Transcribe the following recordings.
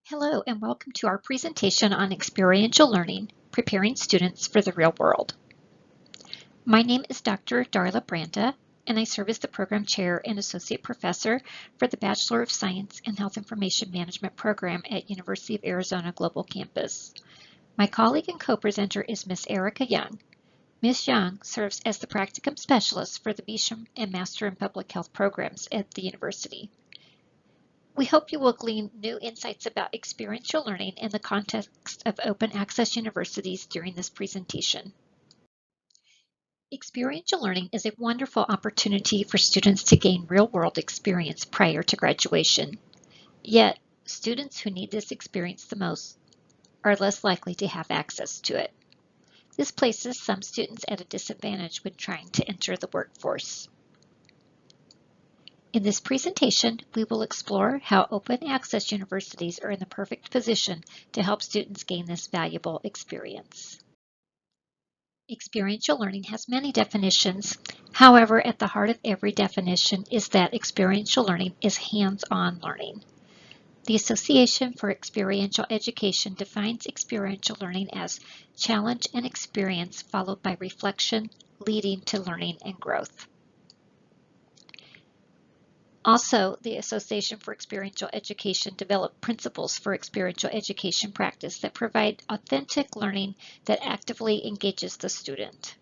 Hello and welcome to our presentation on experiential learning, preparing students for the real world. My name is Dr. Darla Branda, and I serve as the Program Chair and Associate Professor for the Bachelor of Science in Health Information Management program at University of Arizona Global Campus. My colleague and co-presenter is Ms. Erica Young. Ms. Young serves as the Practicum Specialist for the Bisham and Master in Public Health programs at the university. We hope you will glean new insights about experiential learning in the context of open access universities during this presentation. Experiential learning is a wonderful opportunity for students to gain real-world experience prior to graduation. Yet, students who need this experience the most are less likely to have access to it. This places some students at a disadvantage when trying to enter the workforce. In this presentation, we will explore how open access universities are in the perfect position to help students gain this valuable experience. Experiential learning has many definitions. However, at the heart of every definition is that experiential learning is hands-on learning. The Association for Experiential Education defines experiential learning as challenge and experience followed by reflection, leading to learning and growth. Also, the Association for Experiential Education developed principles for experiential education practice that provide authentic learning that actively engages the student.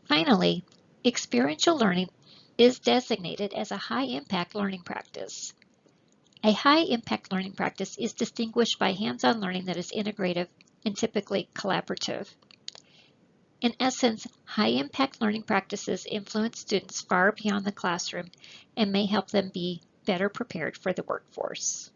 Finally, experiential learning is designated as a high-impact learning practice. A high-impact learning practice is distinguished by hands-on learning that is integrative and typically collaborative. In essence, high-impact learning practices influence students far beyond the classroom and may help them be better prepared for the workforce.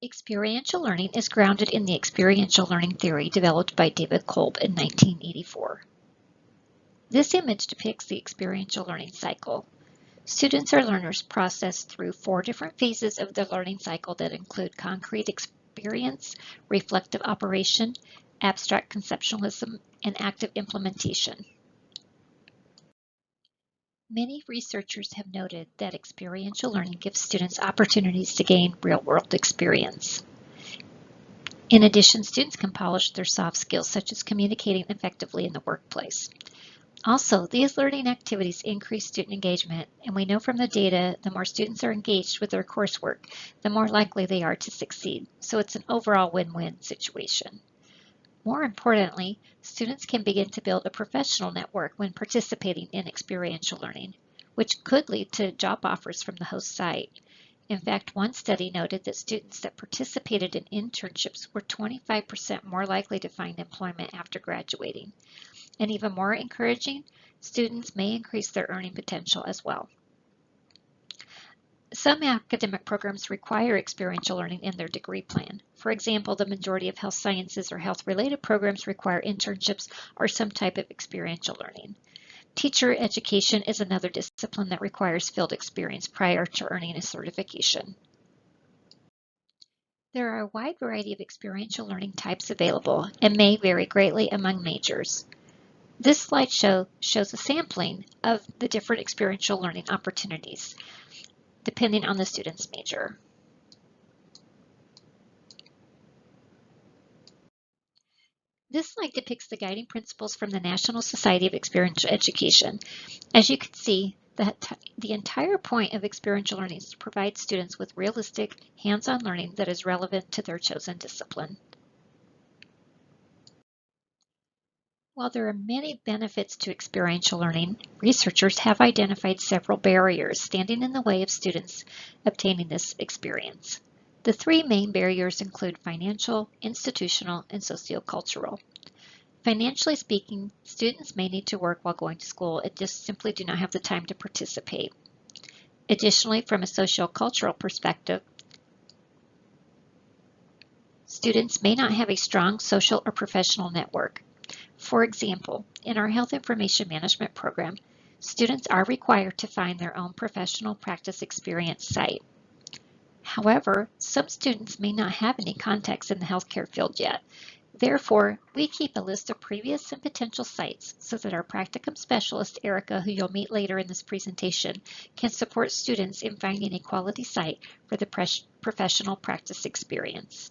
Experiential learning is grounded in the experiential learning theory developed by David Kolb in 1984. This image depicts the experiential learning cycle. Students or learners process through 4 different phases of the learning cycle that include concrete experience, reflective operation, abstract conceptualism, and active implementation. Many researchers have noted that experiential learning gives students opportunities to gain real-world experience. In addition, students can polish their soft skills such as communicating effectively in the workplace. Also, these learning activities increase student engagement, and we know from the data the more students are engaged with their coursework, the more likely they are to succeed. So it's an overall win-win situation. More importantly, students can begin to build a professional network when participating in experiential learning, which could lead to job offers from the host site. In fact, one study noted that students that participated in internships were 25% more likely to find employment after graduating. And even more encouraging, students may increase their earning potential as well. Some academic programs require experiential learning in their degree plan. For example, the majority of health sciences or health-related programs require internships or some type of experiential learning. Teacher education is another discipline that requires field experience prior to earning a certification. There are a wide variety of experiential learning types available and may vary greatly among majors. This slideshow shows a sampling of the different experiential learning opportunities, depending on the student's major. This slide depicts the guiding principles from the National Society of Experiential Education. As you can see, the entire point of experiential learning is to provide students with realistic, hands-on learning that is relevant to their chosen discipline. While there are many benefits to experiential learning, researchers have identified several barriers standing in the way of students obtaining this experience. The 3 main barriers include financial, institutional, and sociocultural. Financially speaking, students may need to work while going to school and just simply do not have the time to participate. Additionally, from a sociocultural perspective, students may not have a strong social or professional network. For example, in our Health Information Management program, students are required to find their own professional practice experience site. However, some students may not have any contacts in the healthcare field yet, Therefore, we keep a list of previous and potential sites so that our Practicum specialist, Erica, who you'll meet later in this presentation, can support students in finding a quality site for the professional practice experience.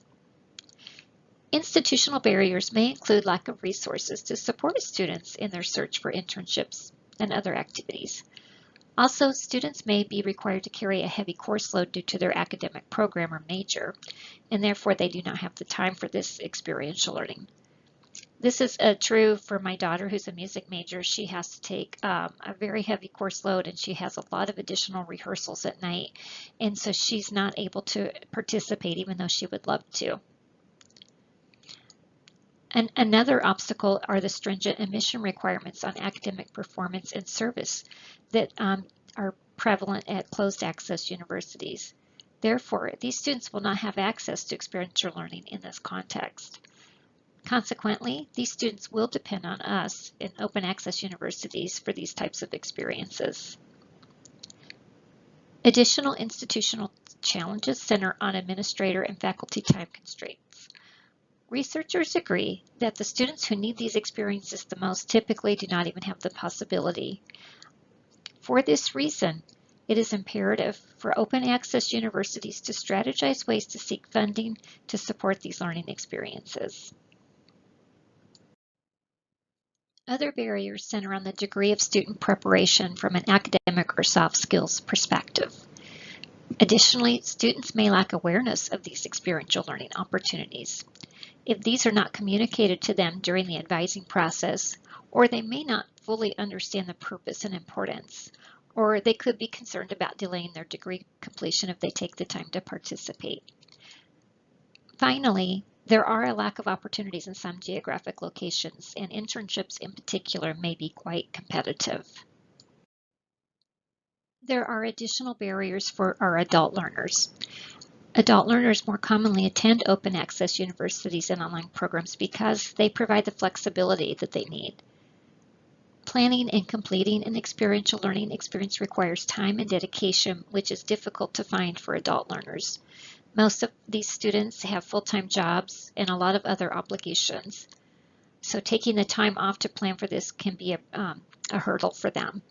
Institutional barriers may include lack of resources to support students in their search for internships and other activities. Also, students may be required to carry a heavy course load due to their academic program or major, and therefore they do not have the time for this experiential learning. This is true for my daughter, who's a music major. She has to take a very heavy course load, and she has a lot of additional rehearsals at night, and so she's not able to participate even though she would love to. And another obstacle are the stringent admission requirements on academic performance and service that are prevalent at closed access universities. Therefore, these students will not have access to experiential learning in this context. Consequently, these students will depend on us in open access universities for these types of experiences. Additional institutional challenges center on administrator and faculty time constraints. Researchers agree that the students who need these experiences the most typically do not even have the possibility. For this reason, it is imperative for open access universities to strategize ways to seek funding to support these learning experiences. Other barriers center on the degree of student preparation from an academic or soft skills perspective. Additionally, students may lack awareness of these experiential learning opportunities. If these are not communicated to them during the advising process, or they may not fully understand the purpose and importance, or they could be concerned about delaying their degree completion if they take the time to participate. Finally, there are a lack of opportunities in some geographic locations, and internships in particular may be quite competitive. There are additional barriers for our adult learners. Adult learners more commonly attend open access universities and online programs because they provide the flexibility that they need. Planning and completing an experiential learning experience requires time and dedication, which is difficult to find for adult learners. Most of these students have full-time jobs and a lot of other obligations. So taking the time off to plan for this can be a hurdle for them.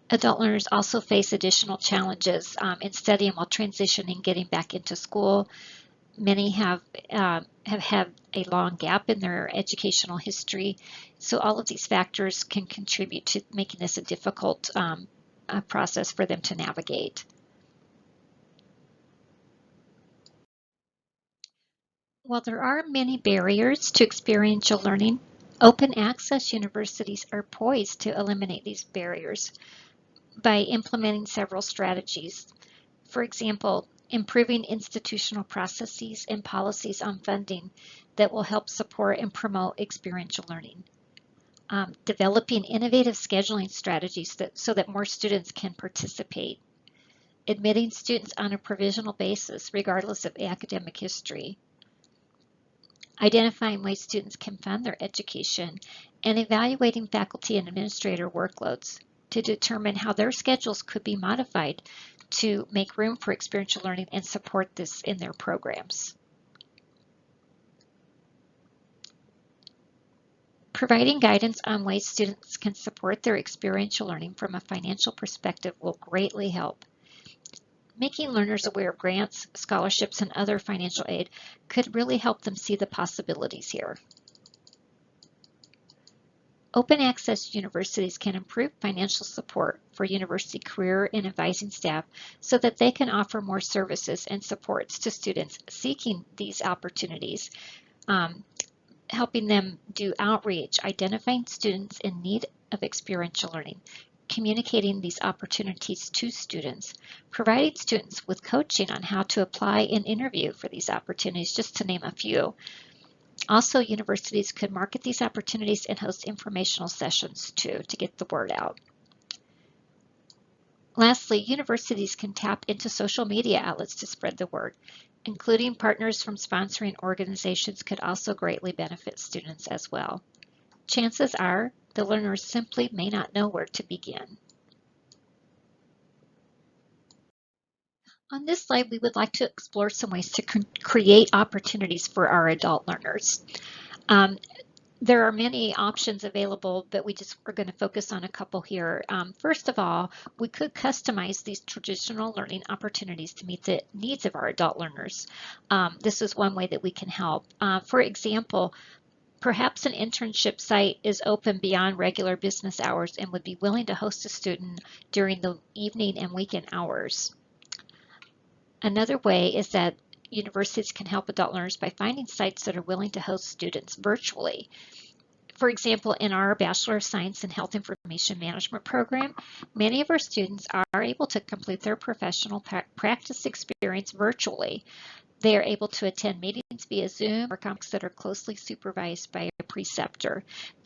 Adult learners also face additional challenges in studying while transitioning, getting back into school. Many have had a long gap in their educational history, so all of these factors can contribute to making this a difficult process for them to navigate. While there are many barriers to experiential learning, open access universities are poised to eliminate these barriers by implementing several strategies. For example, improving institutional processes and policies on funding that will help support and promote experiential learning. Developing innovative scheduling strategies so that more students can participate. Admitting students on a provisional basis regardless of academic history. Identifying ways students can fund their education, and evaluating faculty and administrator workloads to determine how their schedules could be modified to make room for experiential learning and support this in their programs. Providing guidance on ways students can support their experiential learning from a financial perspective will greatly help. Making learners aware of grants, scholarships, and other financial aid could really help them see the possibilities here. Open access universities can improve financial support for university career and advising staff so that they can offer more services and supports to students seeking these opportunities, helping them do outreach, identifying students in need of experiential learning, communicating these opportunities to students, providing students with coaching on how to apply and interview for these opportunities, just to name a few. Also, universities could market these opportunities and host informational sessions too to get the word out. Lastly, universities can tap into social media outlets to spread the word. Including partners from sponsoring organizations could also greatly benefit students as well. Chances are the learners simply may not know where to begin. On this slide, we would like to explore some ways to create opportunities for our adult learners. There are many options available, but we just are going to focus on a couple here. First of all, we could customize these traditional learning opportunities to meet the needs of our adult learners. This is one way that we can help. For example, perhaps an internship site is open beyond regular business hours and would be willing to host a student during the evening and weekend hours. Another way is that universities can help adult learners by finding sites that are willing to host students virtually. For example, in our Bachelor of Science in Health Information Management program, many of our students are able to complete their professional practice experience virtually. They are able to attend meetings via Zoom or contacts that are closely supervised by a preceptor.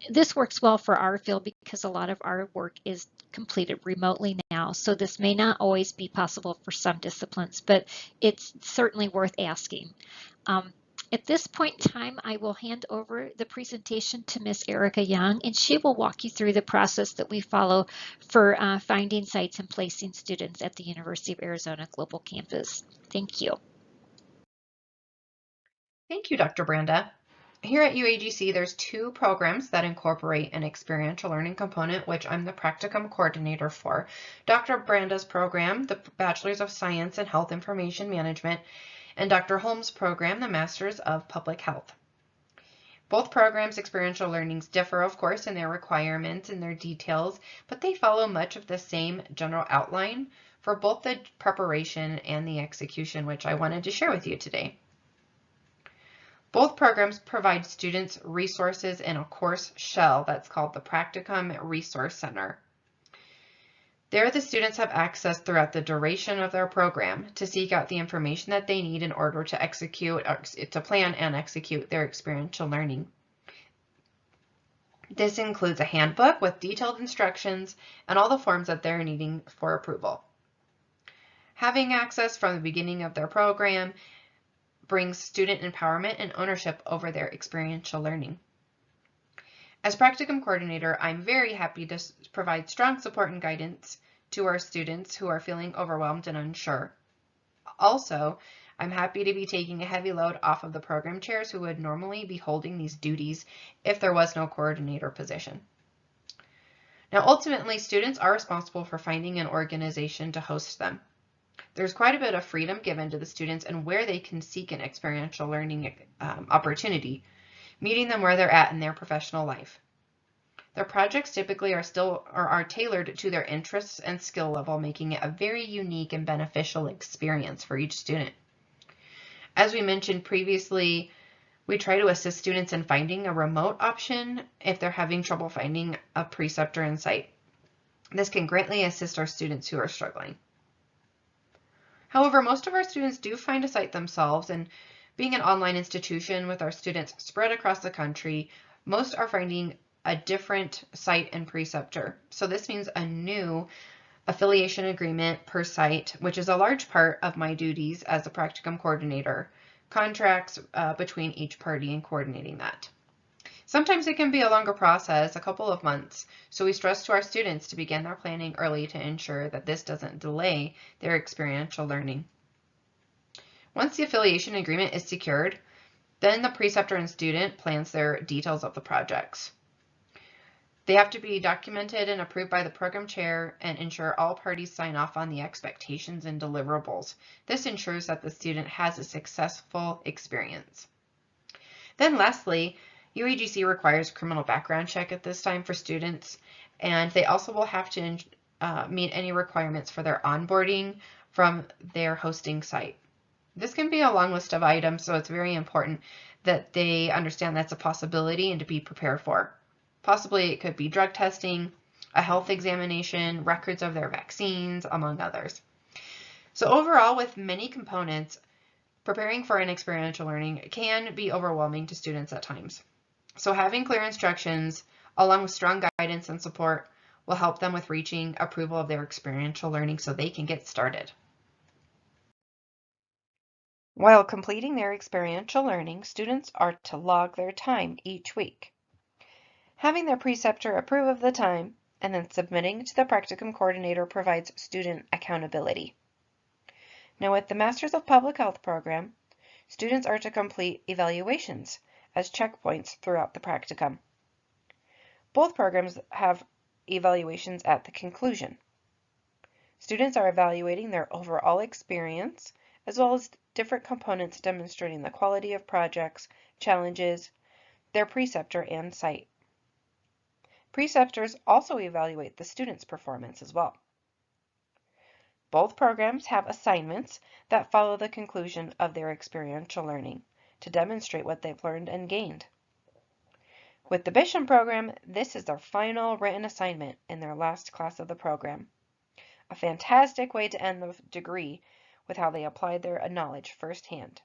This works well for our field because a lot of our work is completed remotely now, so this may not always be possible for some disciplines, but it's certainly worth asking. At this point in time, I will hand over the presentation to Ms. Erica Young, and she will walk you through the process that we follow for finding sites and placing students at the University of Arizona Global Campus. Thank you. Thank you, Dr. Branda. Here at UAGC, there's 2 programs that incorporate an experiential learning component, which I'm the Practicum coordinator for. Dr. Branda's program, the Bachelor's of Science in Health Information Management, and Dr. Holmes' program, the Master's of Public Health. Both programs' experiential learnings differ, of course, in their requirements and their details, but they follow much of the same general outline for both the preparation and the execution, which I wanted to share with you today. Both programs provide students resources in a course shell that's called the Practicum Resource Center. There, the students have access throughout the duration of their program to seek out the information that they need in order to plan and execute their experiential learning. This includes a handbook with detailed instructions and all the forms that they're needing for approval. Having access from the beginning of their program brings student empowerment and ownership over their experiential learning. As Practicum coordinator, I'm very happy to provide strong support and guidance to our students who are feeling overwhelmed and unsure. Also, I'm happy to be taking a heavy load off of the program chairs who would normally be holding these duties if there was no coordinator position. Now, ultimately, students are responsible for finding an organization to host them. There's quite a bit of freedom given to the students and where they can seek an experiential learning opportunity, meeting them where they're at in their professional life. Their projects typically are tailored to their interests and skill level, making it a very unique and beneficial experience for each student. As we mentioned previously, we try to assist students in finding a remote option if they're having trouble finding a preceptor in site. This can greatly assist our students who are struggling. However, most of our students do find a site themselves, and being an online institution with our students spread across the country, most are finding a different site and preceptor. So this means a new affiliation agreement per site, which is a large part of my duties as a Practicum coordinator, contracts between each party and coordinating that. Sometimes it can be a longer process, a couple of months, so we stress to our students to begin their planning early to ensure that this doesn't delay their experiential learning. Once the affiliation agreement is secured, then the preceptor and student plans their details of the projects. They have to be documented and approved by the program chair and ensure all parties sign off on the expectations and deliverables. This ensures that the student has a successful experience. Then lastly, UAGC requires a criminal background check at this time for students, and they also will have to meet any requirements for their onboarding from their hosting site. This can be a long list of items, so it's very important that they understand that's a possibility and to be prepared for. Possibly it could be drug testing, a health examination, records of their vaccines, among others. So overall, with many components, preparing for an experiential learning can be overwhelming to students at times. So having clear instructions, along with strong guidance and support, will help them with reaching approval of their experiential learning so they can get started. While completing their experiential learning, students are to log their time each week. Having their preceptor approve of the time and then submitting to the Practicum coordinator provides student accountability. Now with the Masters of Public Health program, students are to complete evaluations as checkpoints throughout the practicum. Both programs have evaluations at the conclusion. Students are evaluating their overall experience, as well as different components demonstrating the quality of projects, challenges, their preceptor, and site. Preceptors also evaluate the student's performance as well. Both programs have assignments that follow the conclusion of their experiential learning to demonstrate what they've learned and gained. With the Bishop program, this is their final written assignment in their last class of the program. A fantastic way to end the degree with how they applied their knowledge firsthand.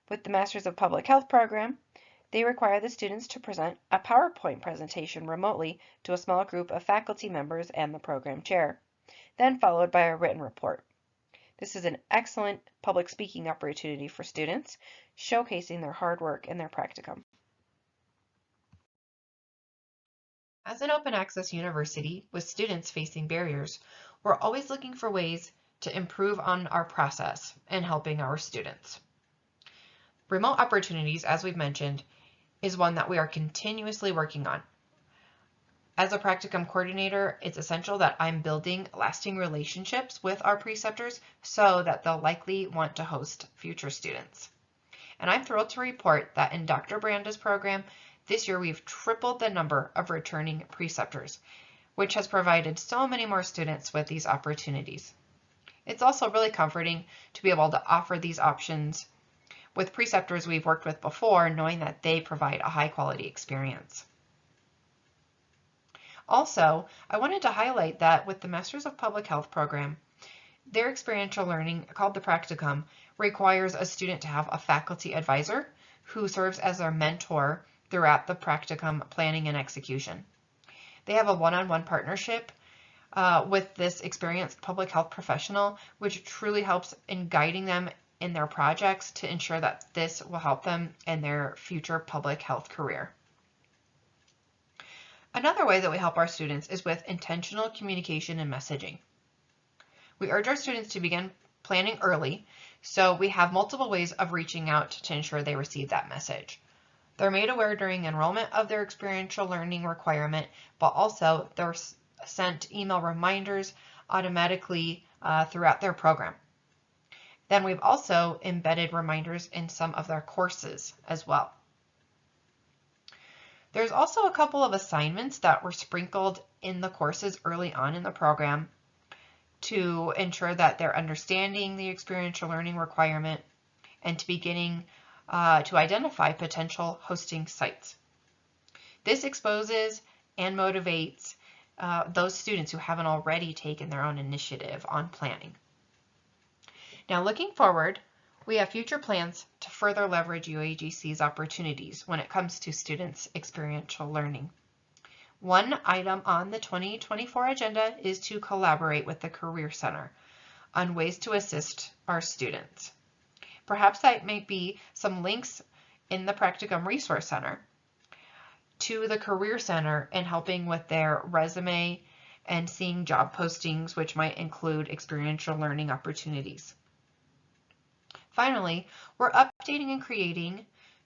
With the Masters of Public Health program, they require the students to present a PowerPoint presentation remotely to a small group of faculty members and the program chair, then followed by a written report. This is an excellent public speaking opportunity for students, showcasing their hard work in their practicum. As an open access university with students facing barriers, we're always looking for ways to improve on our process and helping our students. Remote opportunities, as we've mentioned, is one that we are continuously working on. As a practicum coordinator, it's essential that I'm building lasting relationships with our preceptors so that they'll likely want to host future students. And I'm thrilled to report that in Dr. Branda's program, this year we've tripled the number of returning preceptors, which has provided so many more students with these opportunities. It's also really comforting to be able to offer these options with preceptors we've worked with before, knowing that they provide a high quality experience. Also, I wanted to highlight that with the Masters of Public Health program, their experiential learning, called the Practicum, requires a student to have a faculty advisor who serves as their mentor throughout the practicum planning and execution. They have a one-on-one partnership with this experienced public health professional, which truly helps in guiding them in their projects to ensure that this will help them in their future public health career. Another way that we help our students is with intentional communication and messaging. We urge our students to begin planning early, so we have multiple ways of reaching out to ensure they receive that message. They're made aware during enrollment of their experiential learning requirement, but also they're sent email reminders automatically throughout their program. Then we've also embedded reminders in some of their courses as well. There's also a couple of assignments that were sprinkled in the courses early on in the program to ensure that they're understanding the experiential learning requirement and to beginning to identify potential hosting sites. This exposes and motivates those students who haven't already taken their own initiative on planning. Now, looking forward, we have future plans to further leverage UAGC's opportunities when it comes to students' experiential learning. One item on the 2024 agenda is to collaborate with the Career Center on ways to assist our students. Perhaps that might be some links in the Practicum Resource Center to the Career Center in helping with their resume and seeing job postings, which might include experiential learning opportunities. Finally, we're updating and creating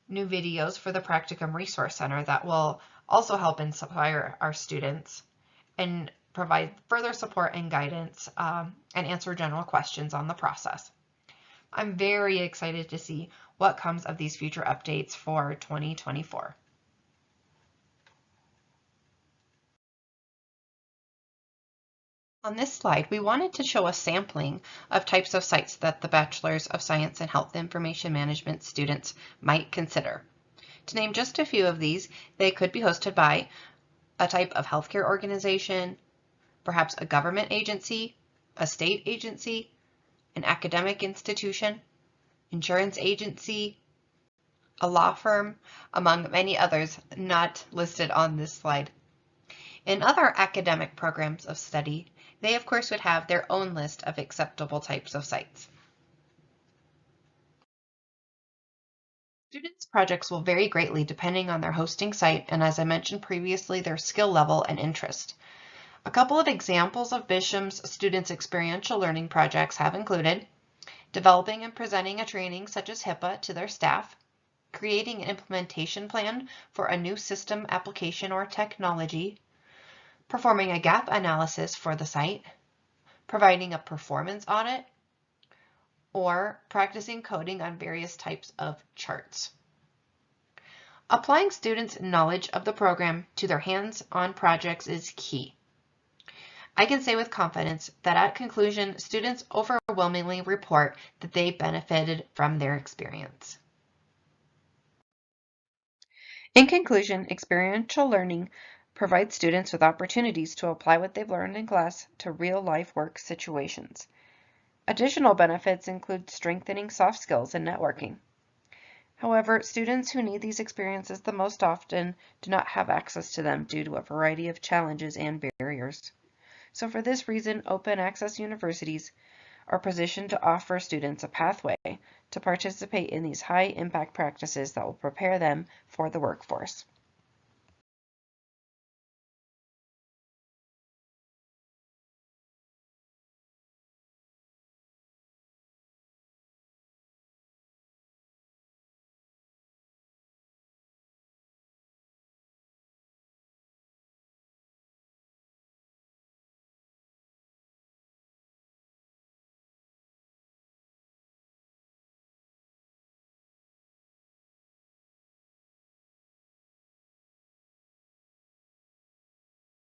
new videos for the Practicum Resource Center that will also help inspire our students and provide further support and guidance and answer general questions on the process. I'm very excited to see what comes of these future updates for 2024. On this slide, we wanted to show a sampling of types of sites that the Bachelor's of Science and Health Information Management students might consider. To name just a few of these, they could be hosted by a type of healthcare organization, perhaps a government agency, a state agency, an academic institution, insurance agency, a law firm, among many others not listed on this slide. In other academic programs of study, they of course would have their own list of acceptable types of sites. Students' projects will vary greatly depending on their hosting site and, as I mentioned previously, their skill level and interest. A couple of examples of BISHM's students' experiential learning projects have included developing and presenting a training such as HIPAA to their staff, creating an implementation plan for a new system, application, or technology, performing a gap analysis for the site, providing a performance audit, or practicing coding on various types of charts. Applying students' knowledge of the program to their hands-on projects is key. I can say with confidence that at conclusion, students overwhelmingly report that they benefited from their experience. In conclusion, experiential learning provides students with opportunities to apply what they've learned in class to real-life work situations. Additional benefits include strengthening soft skills and networking. However, students who need these experiences the most often do not have access to them due to a variety of challenges and barriers. So for this reason, open access universities are positioned to offer students a pathway to participate in these high impact practices that will prepare them for the workforce.